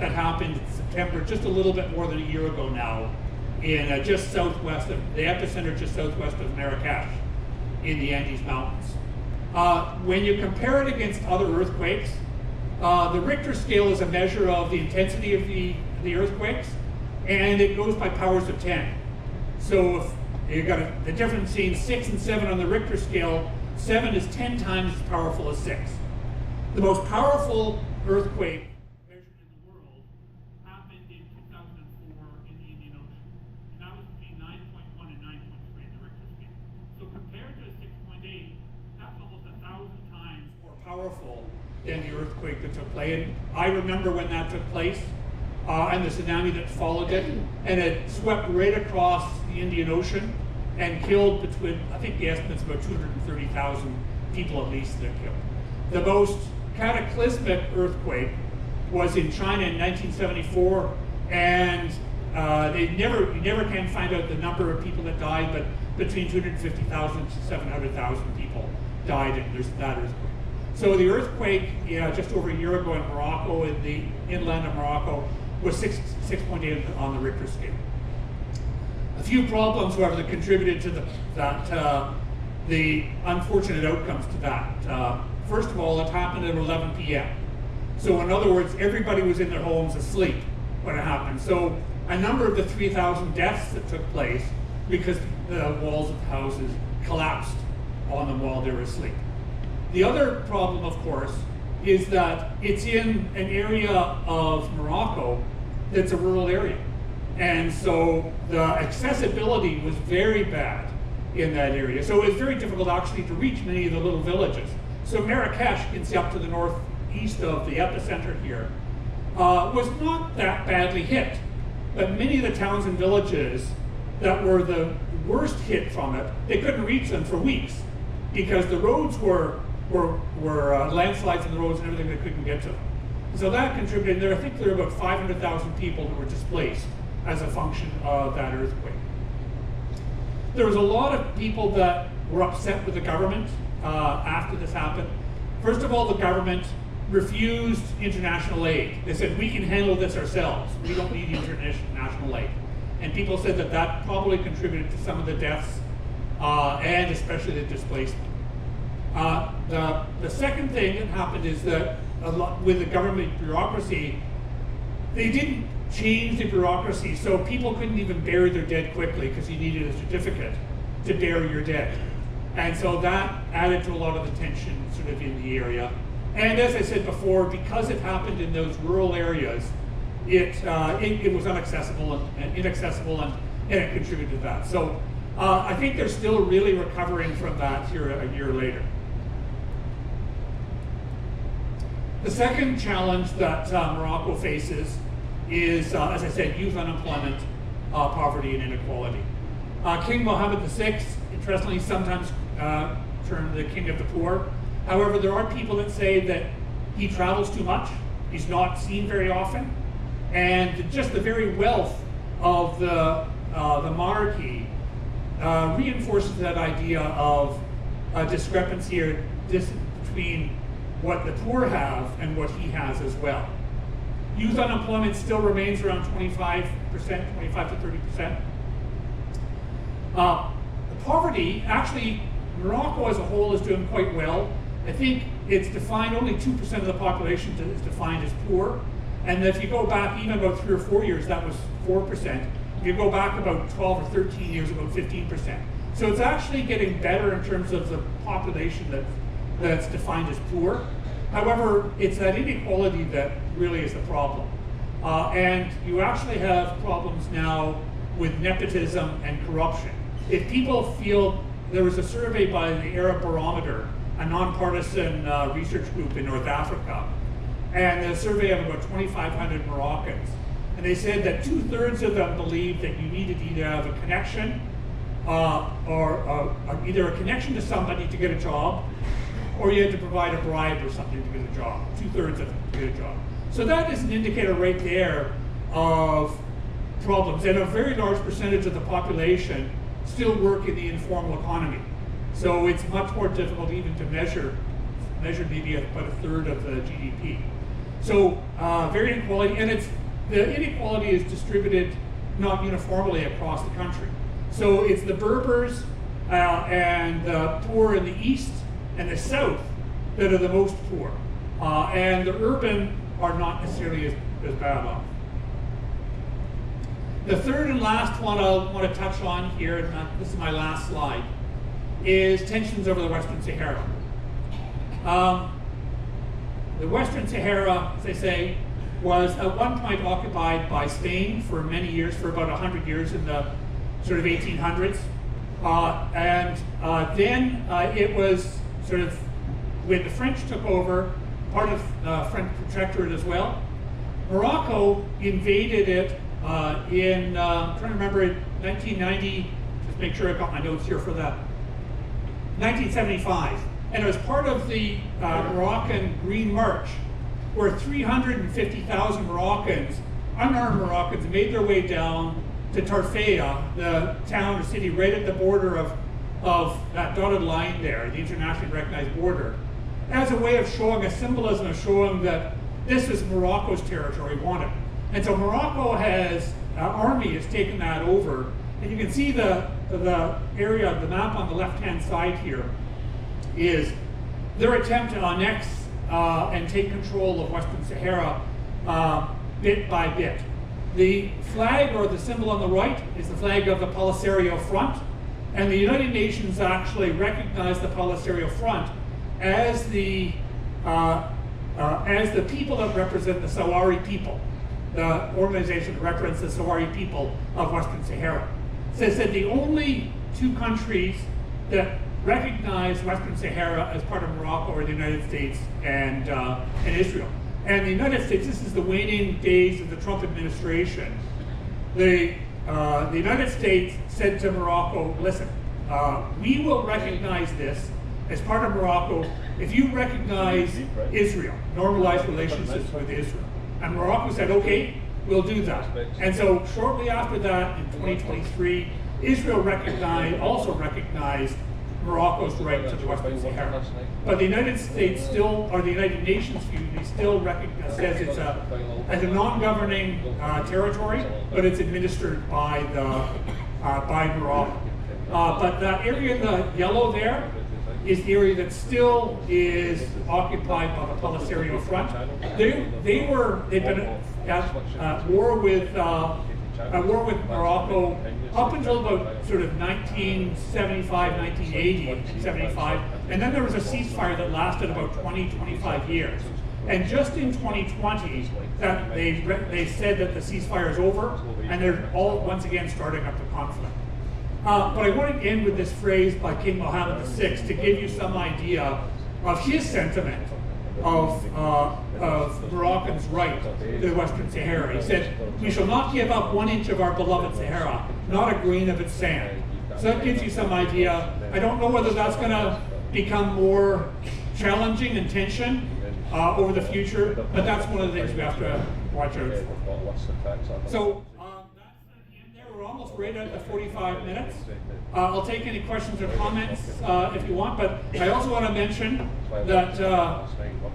that happened in September, just a little bit more than a year ago now, in just southwest of, the epicenter just southwest of Marrakesh in the Andes Mountains. When you compare it against other earthquakes, the Richter scale is a measure of the intensity of the earthquakes, and it goes by powers of 10. So if you got the difference between 6 and 7 on the Richter scale, 7 is 10 times as powerful as 6. The most powerful earthquake measured in the world happened in 2004 in the Indian Ocean. And that was between 9.1 and 9.3 in the Richter scale. So compared to a 6.8, that's almost 1,000 times more powerful than the earthquake that took place. And I remember when that took place, and the tsunami that followed it, and it swept right across the Indian Ocean and killed between, I think the estimate's about 230,000 people at least that killed. The most cataclysmic earthquake was in China in 1974, and you never can find out the number of people that died, but between 250,000 to 700,000 people died in that earthquake. So the earthquake, just over a year ago in Morocco, in the inland of Morocco, was 6.8 on the Richter scale. A few problems, however, that contributed to the unfortunate outcomes to that. First of all, it happened at 11 p.m. So in other words, everybody was in their homes asleep when it happened. So a number of the 3,000 deaths that took place because the walls of the houses collapsed on them while they were asleep. The other problem, of course, is that it's in an area of Morocco that's a rural area. And so the accessibility was very bad in that area. So it was very difficult actually to reach many of the little villages. So Marrakesh, you can see up to the northeast of the epicenter here, was not that badly hit. But many of the towns and villages that were the worst hit from it, they couldn't reach them for weeks because the roads were landslides in the roads and everything that couldn't get to them. So that contributed there. I think there were about 500,000 people who were displaced as a function of that earthquake. There was a lot of people that were upset with the government after this happened. First of all, the government refused international aid. They said, we can handle this ourselves. We don't need international aid. And people said that that probably contributed to some of the deaths and especially the displacement. The second thing that happened is that with the government bureaucracy, they didn't change the bureaucracy, so people couldn't even bury their dead quickly because you needed a certificate to bury your dead. And so that added to a lot of the tension sort of in the area. And as I said before, because it happened in those rural areas, it was inaccessible and it contributed to that. So I think they're still really recovering from that here a year later. The second challenge that Morocco faces is, as I said, youth unemployment, poverty, and inequality. King Mohammed VI, interestingly, sometimes termed the king of the poor. However, there are people that say that he travels too much, he's not seen very often, and just the very wealth of the monarchy reinforces that idea of a discrepancy or distance between what the poor have and what he has as well. Youth unemployment still remains around 25%, 25 to 30%. The poverty, actually, Morocco as a whole is doing quite well. I think it's defined, only 2% of the population is defined as poor. And if you go back even about 3 or 4 years, that was 4%. If you go back about 12 or 13 years, about 15%. So it's actually getting better in terms of the population that's defined as poor. However, it's that inequality that really is the problem. And you actually have problems now with nepotism and corruption. If people feel, there was a survey by the Arab Barometer, a nonpartisan research group in North Africa, and a survey of about 2,500 Moroccans. And they said that 2/3 of them believed that you needed to either have a connection or either a connection to somebody to get a job, or you had to provide a bribe or something to get a job. 2/3 of them to get a job. So that is an indicator right there of problems. And a very large percentage of the population still work in the informal economy. So it's much more difficult even to measure maybe about 1/3 of the GDP. So very inequality, and the inequality is distributed not uniformly across the country. So it's the Berbers and the poor in the east and the south that are the most poor. And the urban are not necessarily as bad off. The third and last one I want to touch on here, and this is my last slide, is tensions over the Western Sahara. The Western Sahara, as I say, was at one point occupied by Spain for many years, for about 100 years in the sort of 1800s. Then it was sort of, when the French took over, part of French protectorate as well. Morocco invaded it in, I'm trying to remember, 1990, just make sure I got my notes here for that, 1975. And it was part of the Moroccan Green March, where 350,000 Moroccans, unarmed Moroccans, made their way down to Tarfaya, the town or city right at the border of that dotted line there, the internationally recognized border, as a way of showing, a symbolism of showing that this is Morocco's territory wanted. And so Morocco has, army has taken that over, and you can see the area, the map on the left-hand side here, is their attempt to annex and take control of Western Sahara bit by bit. The flag, or the symbol on the right, is the flag of the Polisario Front, and the United Nations actually recognized the Polisario Front as the people that represent the Sahrawi people, the organization that represents the Sahrawi people of Western Sahara. So it said the only two countries that recognize Western Sahara as part of Morocco are the United States and Israel. And the United States, this is the waning days of the Trump administration. The United States said to Morocco, listen, we will recognize this as part of Morocco if you recognize Israel, normalize relationships with Israel. And Morocco said, okay, we'll do that. And so shortly after that, in 2023, Israel also recognized Morocco's right to the Western Sahara. But the United States still, or the United Nations community still says it's as a non-governing territory, but it's administered by Morocco. But that area in the yellow there is the area that still is occupied by the Polisario Front. They've been at war with Morocco up until about sort of 1975, 1980, 75, and then there was a ceasefire that lasted about 25 years. And just in 2020, that they said that the ceasefire is over, and they're all once again starting up the conflict. But I want to end with this phrase by King Mohammed VI to give you some idea of his sentiment of Moroccans' right to the Western Sahara. He said, "We shall not give up 1 inch of our beloved Sahara, not a grain of its sand." So that gives you some idea. I don't know whether that's going to become more challenging and tension over the future, but that's one of the things we have to watch out for. So we're almost right at the 45 minutes. I'll take any questions or comments if you want, but I also want to mention that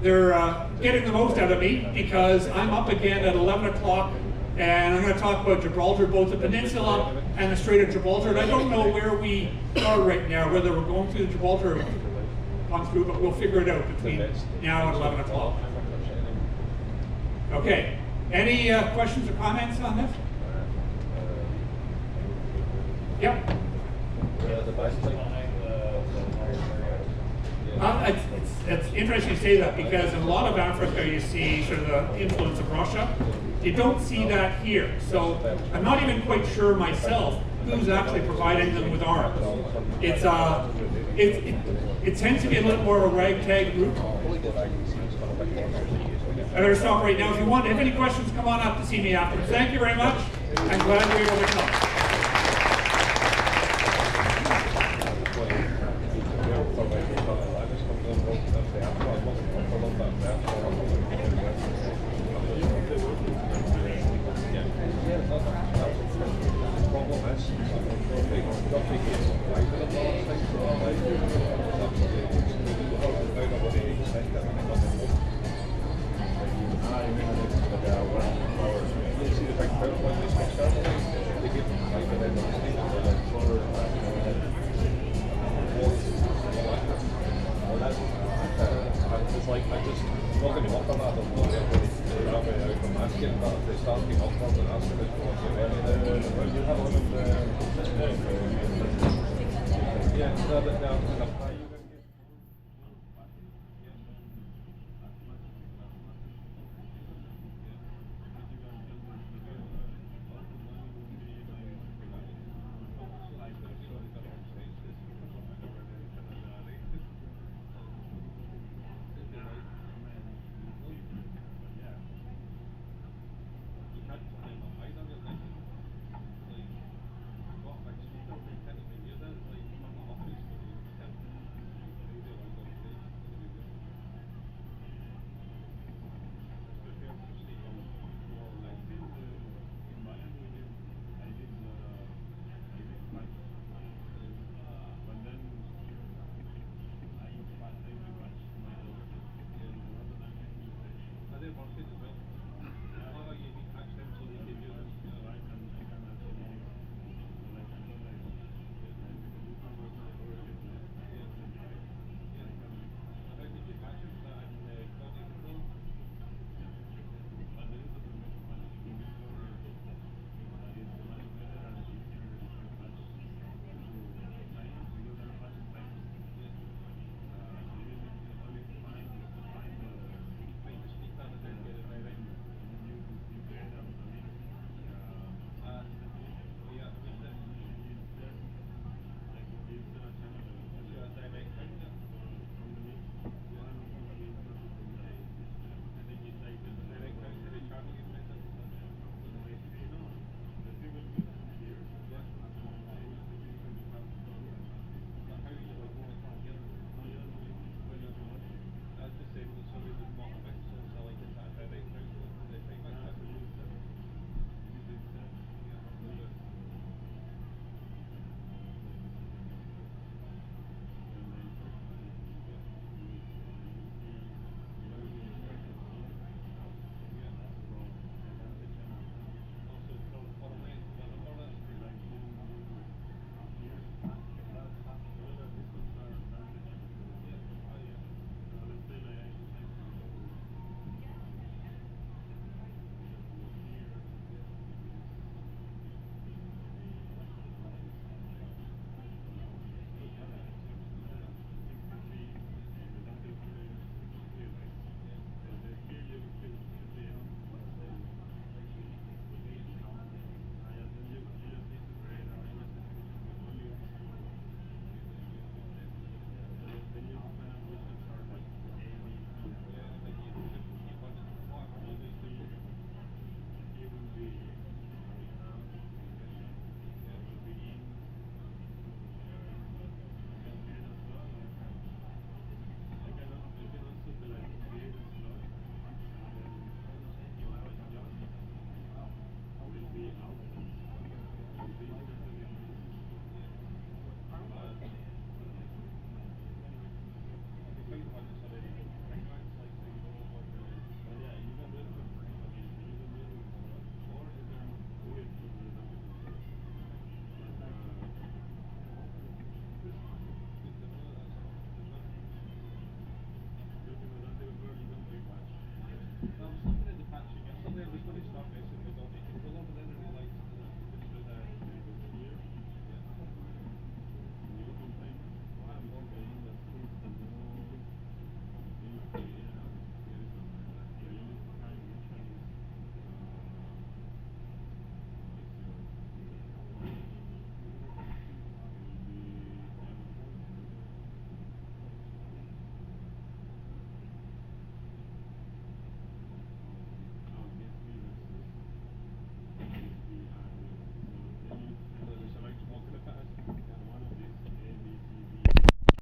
they're getting the most out of me because I'm up again at 11 o'clock and I'm going to talk about Gibraltar, both the peninsula and the Strait of Gibraltar. And I don't know where we are right now, whether we're going through Gibraltar or gone through, but we'll figure it out between now and 11 o'clock. Okay, any questions or comments on this? Yep. It's interesting you say that because in a lot of Africa you see sort of the influence of Russia. You don't see that here. So I'm not even quite sure myself who's actually providing them with arms. It tends to be a little more of a ragtag group. I better stop right now. If you have any questions, come on up to see me afterwards. Thank you very much. I'm glad we were able to come. vilken gestaltning opvalt en absoluut voor je. Ja,